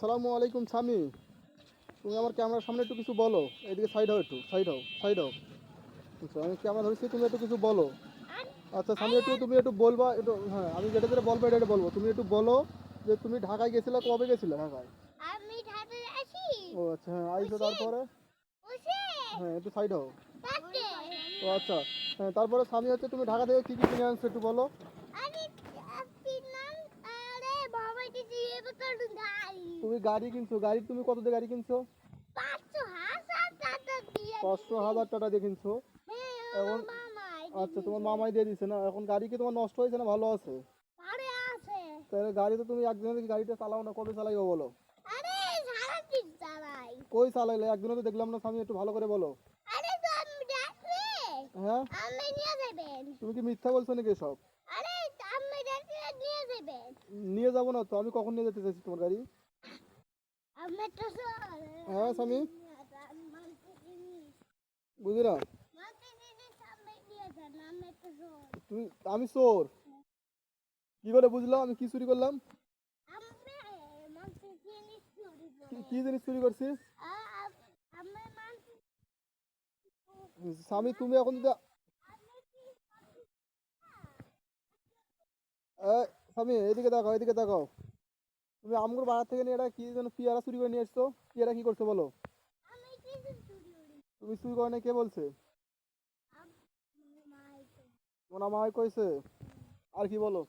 আসসালামু আলাইকুম স্বামী। তুমি আমার ক্যামেরার সামনে একটু কিছু বলো। এদিকে সাইড হও, একটু সাইড হও, সাইড হও। আচ্ছা, আমি ক্যামেরা ধরেছি, তুমি একটু কিছু বলো। আচ্ছা স্বামী, তুমি একটু বলবা একটু। হ্যাঁ, আমি যেটা যেটা বলবো এটা এটা বলবো, তুমি একটু বলো যে তুমি ঢাকায় গেছিলে, কবে গেছিলে ঢাকায়? আমি ঢাকায় আছি। ও আচ্ছা, হ্যাঁ আইসো, তারপরে? ওসে হ্যাঁ, একটু সাইড হও। তাতে ও আচ্ছা, হ্যাঁ তারপরে স্বামী হচ্ছে তুমি ঢাকা থেকে কী কী কিনে আনছো একটু বলো। আমি কিনলাম। আরে বাবা দিয়ে করুন গাড়ি তুমি গাড়ি কিনছো, গাড়ি তুমি কত দিয়ে গাড়ি কিনছো? 500,000 টাকা দিয়ে 500,000 টাকা দিয়ে কিনছো? এখন মামাই আচ্ছা, তোমার মামাই দিয়ে দিছে না? এখন গাড়ি কি তোমার নষ্ট হয়েছে না ভালো আছে? আরে আছে। তাহলে গাড়ি তো তুমি একদিনে দেখি গাড়িটা চালাও না, কবে চালাইবো বলো? আরে সারা দিন চালাই। কই চালাইলে? একদিনও তো দেখলাম না স্বামী, একটু ভালো করে বলো। আরে তো আমি দেখলে হ্যাঁ, আমি নিয়ে যাবেন। তুমি কি মিথ্যা বলছো নাকি সব? আরে আমি দেখলে নিয়ে যাবেন। নিয়ে যাবো না তো, আমি কখন নিয়ে যেতে চাইছি তোমার গাড়ি? আমি তো হ্যাঁ স্বামী, মানতে জিনিস বুঝি না। মানতে জিনিস আমি নিয়ে যান। আমি তো তুমি, আমি চোর? কি করে বুঝলাম আমি কি চুরি করলাম? আমি মানতে জিনিস চুরি কি করে। কি জিনিস চুরি করছি? আমি মানতে স্বামী তুমি এখন যদি এই, স্বামী এদিকে তাকাও, এদিকে তাকাও। তুমি আমগুর বাড়ার থেকে নিয়ে এটা কি যেন পেয়ারা চুরি করে নিয়ে এসছো, পেয়ারা কি করছো বলো? আমি কিছু চুরি করি। তুমি চুরি করে না, কে বলছে? আমি মাইকে তোমার আমায় কইছে? আর কি বলো?